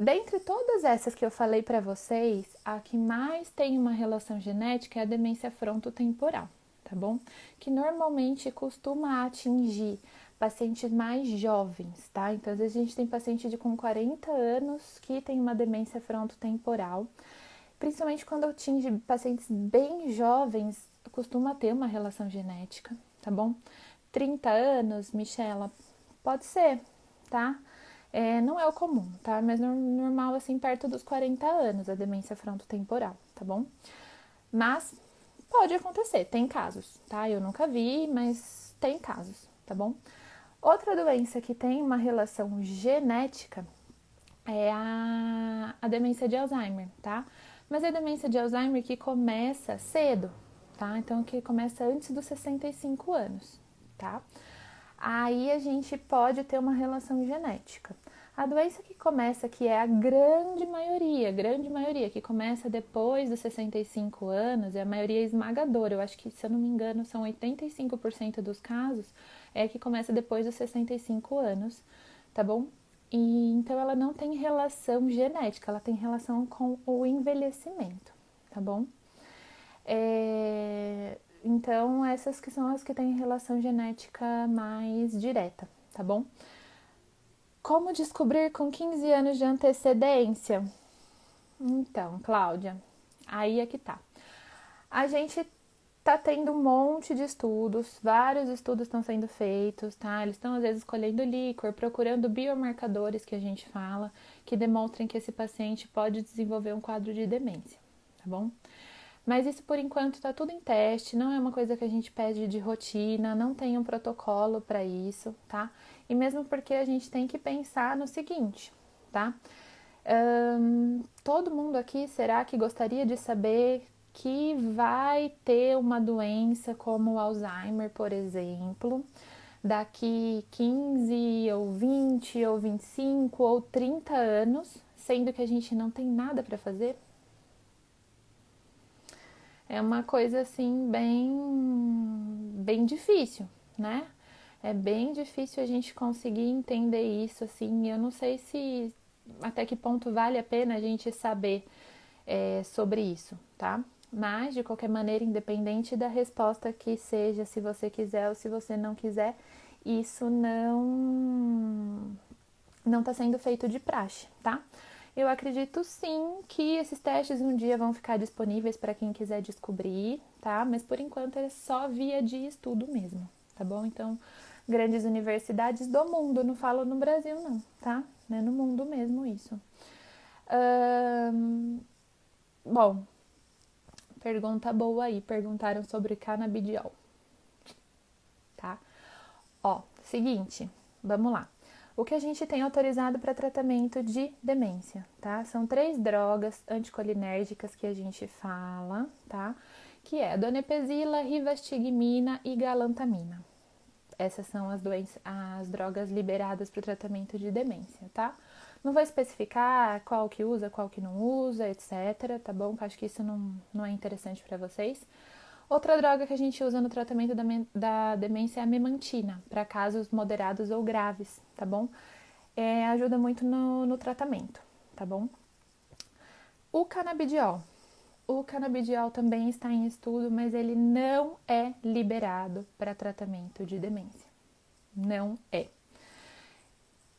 Dentre todas essas que eu falei para vocês, a que mais tem uma relação genética é a demência frontotemporal, tá bom? Que normalmente costuma atingir pacientes mais jovens, tá? Então, às vezes a gente tem paciente com 40 anos que tem uma demência frontotemporal, principalmente quando atinge pacientes bem jovens, costuma ter uma relação genética, tá bom? 30 anos, Michela, pode ser, tá? Não é o comum, tá? Mas normal, assim, perto dos 40 anos, a demência frontotemporal, tá bom? Mas pode acontecer, tem casos, tá? Eu nunca vi, mas tem casos, tá bom? Outra doença que tem uma relação genética é a demência de Alzheimer, tá? Mas é a demência de Alzheimer que começa cedo, tá? Então, que começa antes dos 65 anos, tá? Aí a gente pode ter uma relação genética. A doença que começa, que é a grande maioria, que começa depois dos 65 anos, é a maioria esmagadora. Eu acho que, se eu não me engano, são 85% dos casos, é que começa depois dos 65 anos, tá bom? E então ela não tem relação genética, ela tem relação com o envelhecimento, tá bom? Então, essas que são as que têm relação genética mais direta, tá bom? Como descobrir com 15 anos de antecedência? Então, Cláudia, aí é que tá. A gente tá tendo um monte de estudos, vários estudos estão sendo feitos, tá? Eles estão às vezes escolhendo líquor, procurando biomarcadores que a gente fala, que demonstrem que esse paciente pode desenvolver um quadro de demência, tá bom? Mas isso por enquanto tá tudo em teste, não é uma coisa que a gente pede de rotina, não tem um protocolo para isso, tá? E mesmo porque a gente tem que pensar no seguinte, tá? Todo mundo aqui, será que gostaria de saber que vai ter uma doença como o Alzheimer, por exemplo, daqui 15 ou 20 ou 25 ou 30 anos, sendo que a gente não tem nada para fazer? É uma coisa assim bem difícil, né? É bem difícil a gente conseguir entender isso assim. Eu não sei se até que ponto vale a pena a gente saber sobre isso, tá? Mas de qualquer maneira, independente da resposta que seja, se você quiser ou se você não quiser, isso não está sendo feito de praxe, tá? Eu acredito sim que esses testes um dia vão ficar disponíveis para quem quiser descobrir, tá? Mas por enquanto é só via de estudo mesmo, tá bom? Então, grandes universidades do mundo, não falo no Brasil não, tá? É no mundo mesmo isso. Bom, pergunta boa aí, perguntaram sobre canabidiol, tá? Ó, seguinte, vamos lá. O que a gente tem autorizado para tratamento de demência, tá? São 3 drogas anticolinérgicas que a gente fala, tá? Que é donepezila, rivastigmina e galantamina. Essas são as drogas liberadas para o tratamento de demência, tá? Não vou especificar qual que usa, qual que não usa, etc, tá bom? Que acho que isso não é interessante para vocês. Outra droga que a gente usa no tratamento da demência é a memantina, para casos moderados ou graves, tá bom? Ajuda muito no tratamento, tá bom? O canabidiol. O canabidiol também está em estudo, mas ele não é liberado para tratamento de demência. Não é.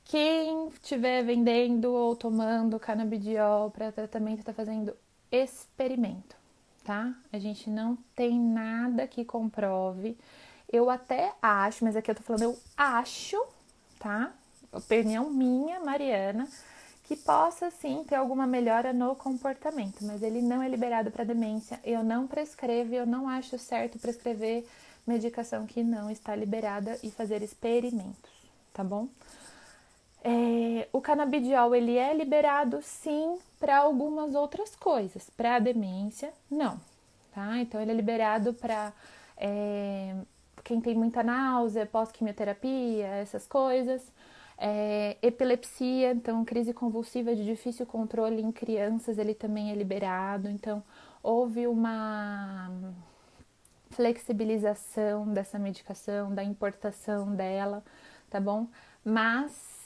Quem estiver vendendo ou tomando canabidiol para tratamento está fazendo experimento, tá? A gente não tem nada que comprove. Eu até acho, mas aqui eu tô falando eu acho, tá? Opinião minha, Mariana, que possa sim ter alguma melhora no comportamento, mas ele não é liberado para demência. Eu não prescrevo, eu não acho certo prescrever medicação que não está liberada e fazer experimentos, tá bom? O canabidiol ele é liberado sim para algumas outras coisas, para a demência não, tá? Então ele é liberado para quem tem muita náusea, pós-quimioterapia, essas coisas, epilepsia, então crise convulsiva de difícil controle em crianças ele também é liberado, então houve uma flexibilização dessa medicação, da importação dela, tá bom? Mas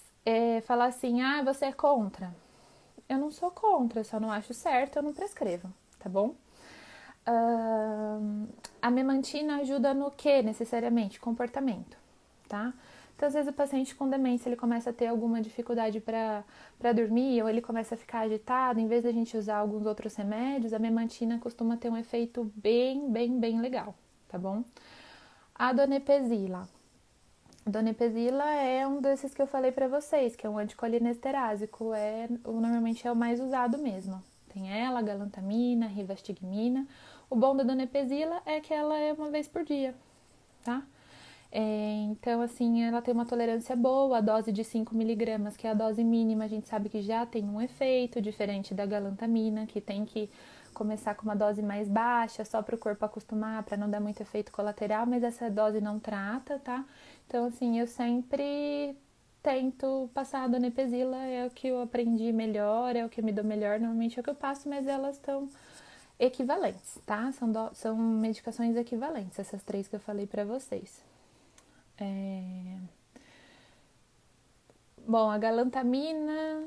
falar assim, você é contra? Eu não sou contra, eu só não acho certo, eu não prescrevo, tá bom? A memantina ajuda no que necessariamente? Comportamento, tá? Então, às vezes o paciente com demência, ele começa a ter alguma dificuldade para dormir, ou ele começa a ficar agitado, em vez da gente usar alguns outros remédios, a memantina costuma ter um efeito bem legal, tá bom? A donepezila. A donepezila é um desses que eu falei para vocês, que é um anticolinesterásico, normalmente é o mais usado mesmo. Tem ela, galantamina, rivastigmina. O bom da donepezila é que ela é uma vez por dia, tá? Então, assim, ela tem uma tolerância boa, a dose de 5 miligramas, que é a dose mínima, a gente sabe que já tem um efeito, diferente da galantamina, que tem que começar com uma dose mais baixa, só para o corpo acostumar, para não dar muito efeito colateral, mas essa dose não trata, tá? Então, assim, eu sempre tento passar a donepezila, é o que eu aprendi melhor, é o que eu me dou melhor, normalmente é o que eu passo, mas elas estão equivalentes, tá? São medicações equivalentes, essas 3 que eu falei para vocês. Bom, a galantamina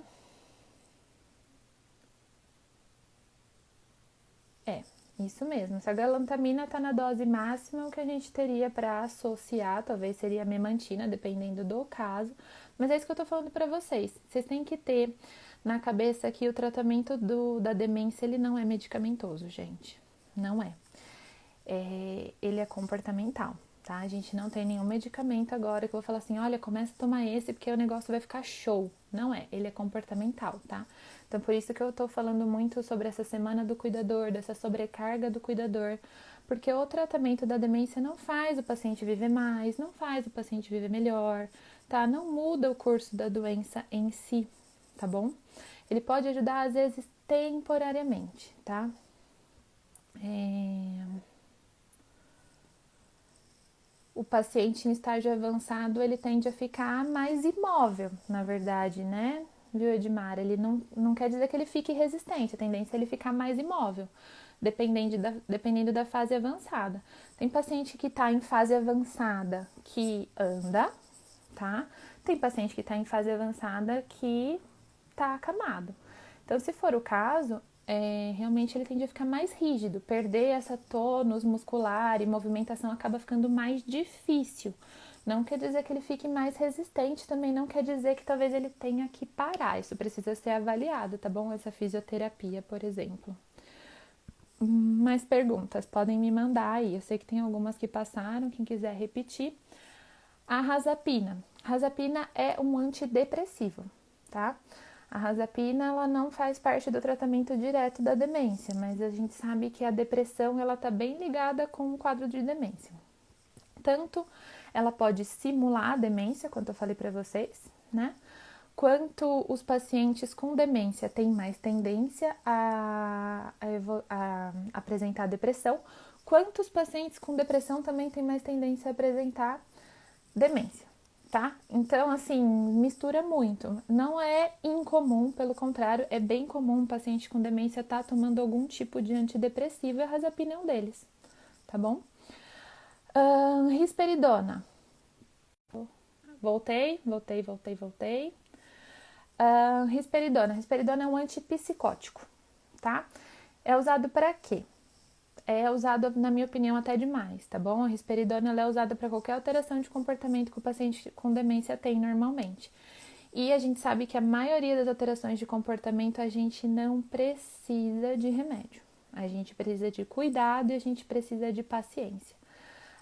Isso mesmo. Se a galantamina está na dose máxima, o que a gente teria para associar, talvez seria a memantina, dependendo do caso. Mas é isso que eu tô falando para vocês. Vocês têm que ter na cabeça que o tratamento da demência, ele não é medicamentoso, gente. Não é. Ele é comportamental, tá? A gente não tem nenhum medicamento agora que eu vou falar assim, olha, começa a tomar esse porque o negócio vai ficar show. Não é, ele é comportamental, tá? Então, por isso que eu tô falando muito sobre essa semana do cuidador, dessa sobrecarga do cuidador, porque o tratamento da demência não faz o paciente viver mais, não faz o paciente viver melhor, tá? Não muda o curso da doença em si, tá bom? Ele pode ajudar, às vezes, temporariamente, tá? O paciente em estágio avançado, ele tende a ficar mais imóvel, na verdade, né? Viu, Edmar? Ele não quer dizer que ele fique resistente, a tendência é ele ficar mais imóvel, dependendo da fase avançada. Tem paciente que está em fase avançada que anda, tá? Tem paciente que está em fase avançada que está acamado. Então, se for o caso, realmente ele tende a ficar mais rígido, perder essa tônus muscular e movimentação acaba ficando mais difícil. Não quer dizer que ele fique mais resistente, também não quer dizer que talvez ele tenha que parar. Isso precisa ser avaliado, tá bom? Essa fisioterapia, por exemplo. Mais perguntas podem me mandar aí. Eu sei que tem algumas que passaram, quem quiser repetir. A razapina. Razapina é um antidepressivo, tá? A razapina, ela não faz parte do tratamento direto da demência, mas a gente sabe que a depressão, ela tá bem ligada com o quadro de demência. Tanto ela pode simular a demência, quanto eu falei para vocês, né? Quanto os pacientes com demência têm mais tendência a apresentar depressão, quanto os pacientes com depressão também têm mais tendência a apresentar demência, tá? Então, assim, mistura muito. Não é incomum, pelo contrário, é bem comum um paciente com demência estar tomando algum tipo de antidepressivo e a razapina é um deles, tá bom? Risperidona. Voltei. Risperidona. Risperidona é um antipsicótico, tá? É usado para quê? É usado, na minha opinião, até demais, tá bom? A risperidona ela é usada para qualquer alteração de comportamento que o paciente com demência tem normalmente. E a gente sabe que a maioria das alterações de comportamento a gente não precisa de remédio. A gente precisa de cuidado e a gente precisa de paciência.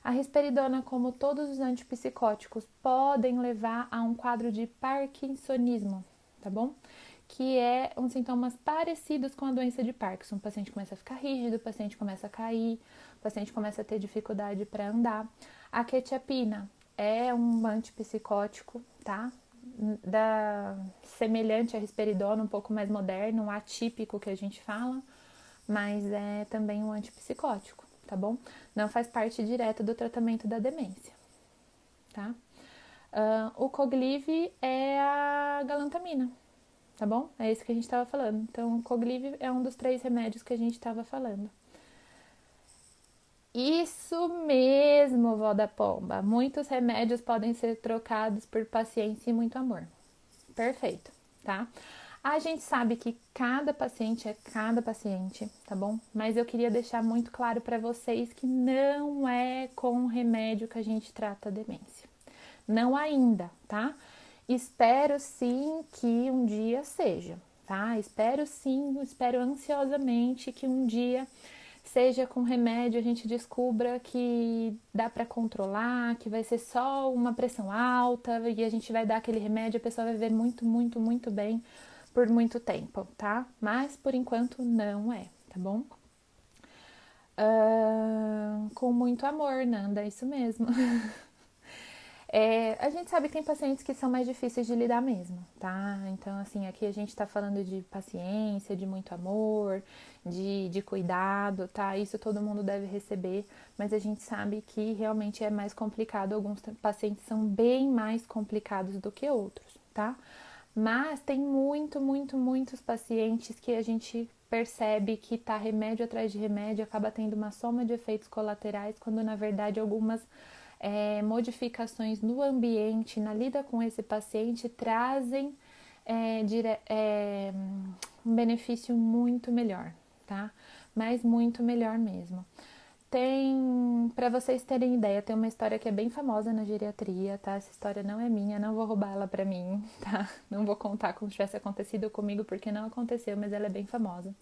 A risperidona, como todos os antipsicóticos, podem levar a um quadro de parkinsonismo, tá bom? Que é uns sintomas parecidos com a doença de Parkinson. O paciente começa a ficar rígido, o paciente começa a cair, o paciente começa a ter dificuldade para andar. A quetiapina é um antipsicótico, tá? Semelhante à risperidona, um pouco mais moderno, atípico que a gente fala, mas é também um antipsicótico, tá bom? Não faz parte direta do tratamento da demência, tá? O Cogliv é a galantamina, tá bom? É isso que a gente estava falando. Então, o Cogliv é um dos 3 remédios que a gente estava falando. Isso mesmo, vó da pomba. Muitos remédios podem ser trocados por paciência e muito amor. Perfeito, tá? A gente sabe que cada paciente é cada paciente, tá bom? Mas eu queria deixar muito claro para vocês que não é com remédio que a gente trata a demência. Não ainda, tá? Espero sim que um dia seja, tá? Espero sim, espero ansiosamente que um dia seja com remédio a gente descubra que dá para controlar, que vai ser só uma pressão alta e a gente vai dar aquele remédio, a pessoa vai viver muito, muito, muito bem por muito tempo, tá? Mas por enquanto não é, tá bom? Com muito amor, Nanda, é isso mesmo. A gente sabe que tem pacientes que são mais difíceis de lidar mesmo, tá? Então, assim, aqui a gente tá falando de paciência, de muito amor, de cuidado, tá? Isso todo mundo deve receber, mas a gente sabe que realmente é mais complicado. Alguns pacientes são bem mais complicados do que outros, tá? Mas tem muitos pacientes que a gente percebe que tá remédio atrás de remédio, acaba tendo uma soma de efeitos colaterais, quando na verdade algumas modificações no ambiente, na lida com esse paciente, trazem um benefício muito melhor, tá? mas muito melhor mesmo. Tem, para vocês terem ideia, tem uma história que é bem famosa na geriatria, tá? Essa história não é minha, não vou roubar ela pra mim, tá? Não vou contar como se tivesse acontecido comigo, porque não aconteceu, mas ela é bem famosa.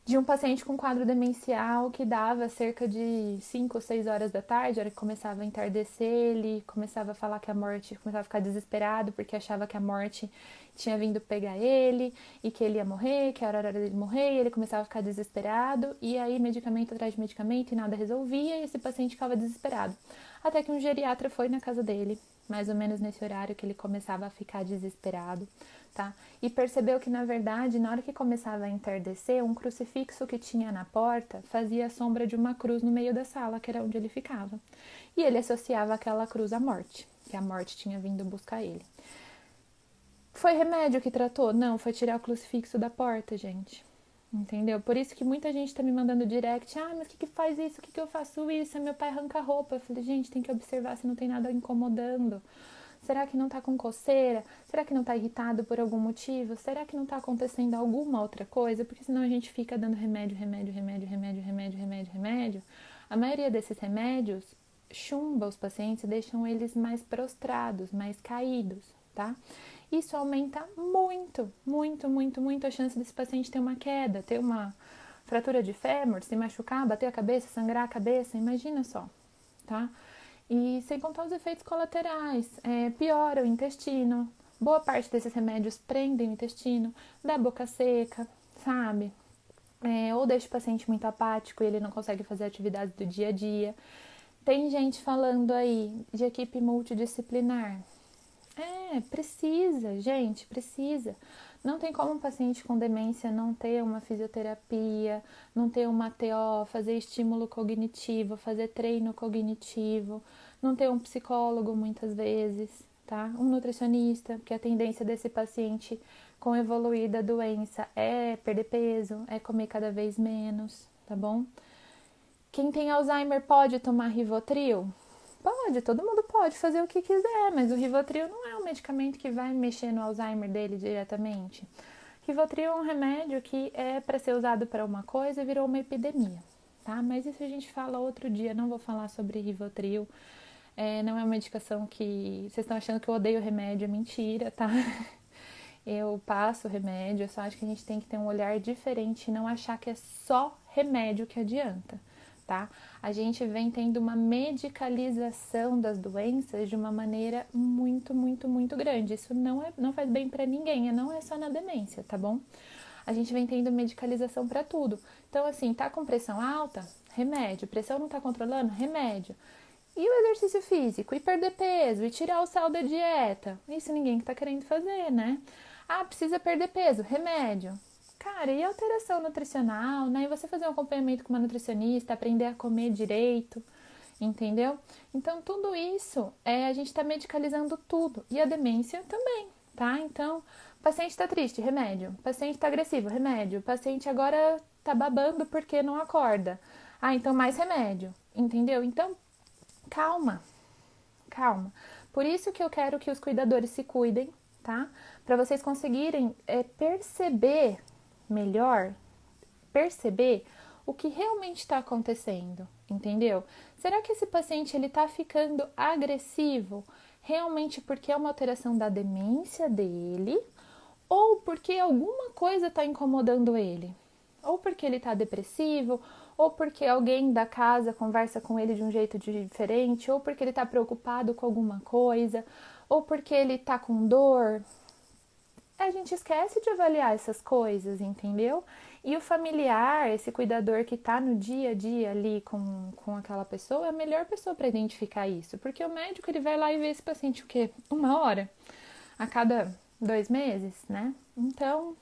De um paciente com quadro demencial que dava cerca de 5 ou 6 horas da tarde, a hora que começava a entardecer, ele começava a falar que a morte, começava a ficar desesperado porque achava que a morte tinha vindo pegar ele e que ele ia morrer, que era a hora dele morrer, e ele começava a ficar desesperado, e aí medicamento atrás de medicamento e nada resolvia, e esse paciente ficava desesperado. Até que um geriatra foi na casa dele, mais ou menos nesse horário que ele começava a ficar desesperado, tá? E percebeu que, na verdade, na hora que começava a entardecer, um crucifixo que tinha na porta fazia a sombra de uma cruz no meio da sala, que era onde ele ficava. E ele associava aquela cruz à morte, que a morte tinha vindo buscar ele. Foi remédio que tratou? Não, foi tirar o crucifixo da porta, gente. Entendeu? Por isso que muita gente tá me mandando direct. Ah, mas o que faz isso? O que eu faço isso? Meu pai arranca a roupa. Eu falei, gente, tem que observar se não tem nada incomodando. Será que não tá com coceira? Será que não tá irritado por algum motivo? Será que não tá acontecendo alguma outra coisa? Porque senão a gente fica dando remédio. A maioria desses remédios chumba os pacientes e deixam eles mais prostrados, mais caídos, tá? Isso aumenta muito a chance desse paciente ter uma queda, ter uma fratura de fêmur, se machucar, bater a cabeça, sangrar a cabeça, imagina só, tá? E sem contar os efeitos colaterais, piora o intestino, boa parte desses remédios prendem o intestino, dá boca seca, sabe? Ou deixa o paciente muito apático e ele não consegue fazer atividades do dia a dia. Tem gente falando aí de equipe multidisciplinar. Precisa, gente, precisa. Não tem como um paciente com demência não ter uma fisioterapia, não ter uma TO, fazer estímulo cognitivo, fazer treino cognitivo, não ter um psicólogo muitas vezes, tá? Um nutricionista, porque a tendência desse paciente com evoluída doença é perder peso, é comer cada vez menos, tá bom? Quem tem Alzheimer pode tomar Rivotril? Pode, todo mundo pode fazer o que quiser, mas o Rivotril não é um medicamento que vai mexer no Alzheimer dele diretamente. Rivotril é um remédio que é para ser usado para uma coisa e virou uma epidemia, tá? Mas isso a gente fala outro dia, não vou falar sobre Rivotril. Não é uma medicação que... Vocês estão achando que eu odeio remédio, é mentira, tá? Eu passo remédio, eu só acho que a gente tem que ter um olhar diferente e não achar que é só remédio que adianta. Tá? A gente vem tendo uma medicalização das doenças de uma maneira muito grande. Isso não faz bem para ninguém, não é só na demência, tá bom? A gente vem tendo medicalização para tudo. Então, assim, tá com pressão alta? Remédio. Pressão não tá controlando? Remédio. E o exercício físico? E perder peso? E tirar o sal da dieta? Isso ninguém tá querendo fazer, né? Ah, precisa perder peso? Remédio. Cara, e alteração nutricional, né? E você fazer um acompanhamento com uma nutricionista, aprender a comer direito, entendeu? Então, tudo isso, a gente tá medicalizando tudo. E a demência também, tá? Então, o paciente tá triste, remédio. O paciente tá agressivo, remédio. O paciente agora tá babando porque não acorda. Ah, então mais remédio, entendeu? Então, calma. Por isso que eu quero que os cuidadores se cuidem, tá? Para vocês conseguirem perceber o que realmente está acontecendo, entendeu? Será que esse paciente ele está ficando agressivo realmente porque é uma alteração da demência dele ou porque alguma coisa está incomodando ele? Ou porque ele está depressivo, ou porque alguém da casa conversa com ele de um jeito diferente, ou porque ele está preocupado com alguma coisa, ou porque ele está com dor. A gente esquece de avaliar essas coisas, entendeu? E o familiar, esse cuidador que tá no dia a dia ali com aquela pessoa, é a melhor pessoa para identificar isso. Porque o médico, ele vai lá e vê esse paciente o quê? 1 hora? A cada 2 meses, né? Então,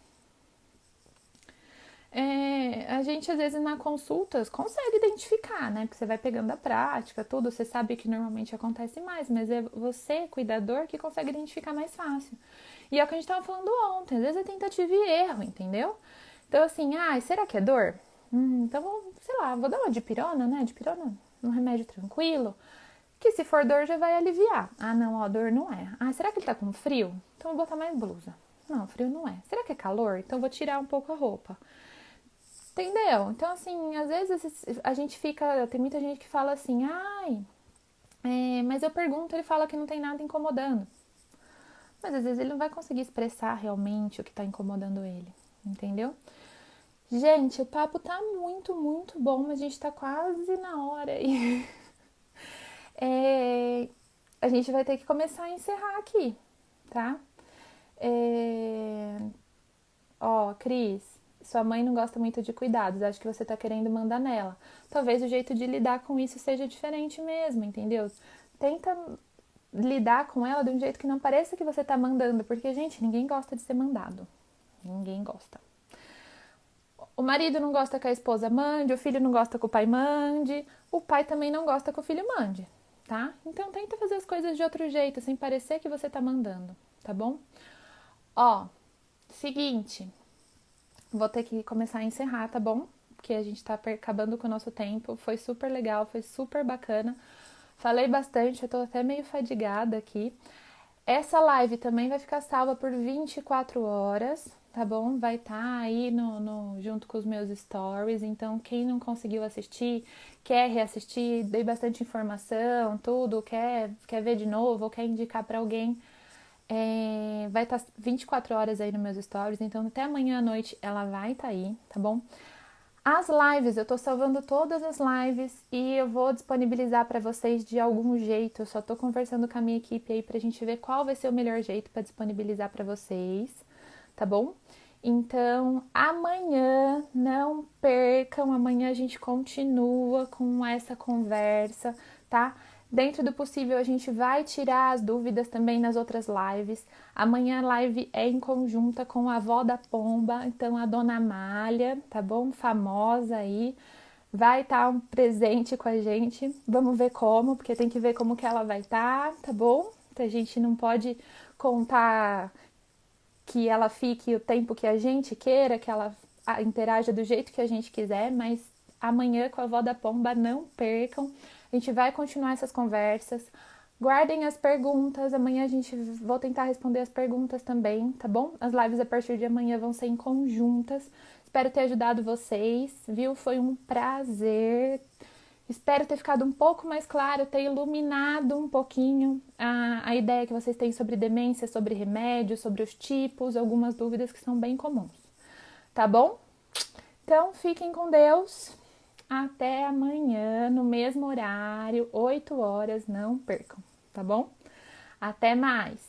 a gente às vezes na consulta consegue identificar, né? Porque você vai pegando a prática, tudo, você sabe que normalmente acontece mais, mas é você, cuidador, que consegue identificar mais fácil. E é o que a gente tava falando ontem, às vezes é tentativa e erro, entendeu? Então assim, será que é dor? Então, sei lá, vou dar uma dipirona, né? Dipirona, um remédio tranquilo, que se for dor já vai aliviar. Ah, não, ó, dor não é. Ah, será que ele tá com frio? Então vou botar mais blusa. Não, frio não é. Será que é calor? Então vou tirar um pouco a roupa. Entendeu? Então, assim, às vezes a gente fica... Tem muita gente que fala assim, ai, mas eu pergunto, ele fala que não tem nada incomodando. Mas às vezes ele não vai conseguir expressar realmente o que tá incomodando ele, entendeu? Gente, o papo tá muito, muito bom, mas a gente tá quase na hora aí. A gente vai ter que começar a encerrar aqui, tá? Ó, Cris, sua mãe não gosta muito de cuidados, acho que você tá querendo mandar nela. Talvez o jeito de lidar com isso seja diferente mesmo, entendeu? Tenta lidar com ela de um jeito que não pareça que você tá mandando, porque, gente, ninguém gosta de ser mandado. Ninguém gosta. O marido não gosta que a esposa mande, o filho não gosta que o pai mande, o pai também não gosta que o filho mande, tá? Então tenta fazer as coisas de outro jeito, sem parecer que você tá mandando, tá bom? Ó, seguinte, vou ter que começar a encerrar, tá bom? Porque a gente tá acabando com o nosso tempo, foi super legal, foi super bacana. Falei bastante, eu tô até meio fadigada aqui. Essa live também vai ficar salva por 24 horas, tá bom? Vai estar aí junto com os meus stories. Então, quem não conseguiu assistir, quer reassistir, dei bastante informação, tudo, quer ver de novo ou quer indicar para alguém, vai estar 24 horas aí nos meus stories. Então, até amanhã à noite ela vai estar aí, tá bom? As lives, eu tô salvando todas as lives e eu vou disponibilizar para vocês de algum jeito. Eu só tô conversando com a minha equipe aí pra gente ver qual vai ser o melhor jeito para disponibilizar para vocês, tá bom? Então, amanhã, não percam, amanhã a gente continua com essa conversa, tá? Dentro do possível, a gente vai tirar as dúvidas também nas outras lives. Amanhã a live é em conjunta com a avó da Pomba, então a Dona Amália, tá bom? Famosa aí, vai estar um presente com a gente. Vamos ver como, porque tem que ver como que ela vai estar, tá bom? Então, a gente não pode contar que ela fique o tempo que a gente queira, que ela interaja do jeito que a gente quiser, mas amanhã com a avó da Pomba, não percam. A gente vai continuar essas conversas. Guardem as perguntas, amanhã vou tentar responder as perguntas também, tá bom? As lives a partir de amanhã vão ser em conjuntas. Espero ter ajudado vocês, viu? Foi um prazer. Espero ter ficado um pouco mais claro, ter iluminado um pouquinho a ideia que vocês têm sobre demência, sobre remédios, sobre os tipos, algumas dúvidas que são bem comuns. Tá bom? Então, fiquem com Deus. Até amanhã, no mesmo horário, 8 horas, não percam, tá bom? Até mais!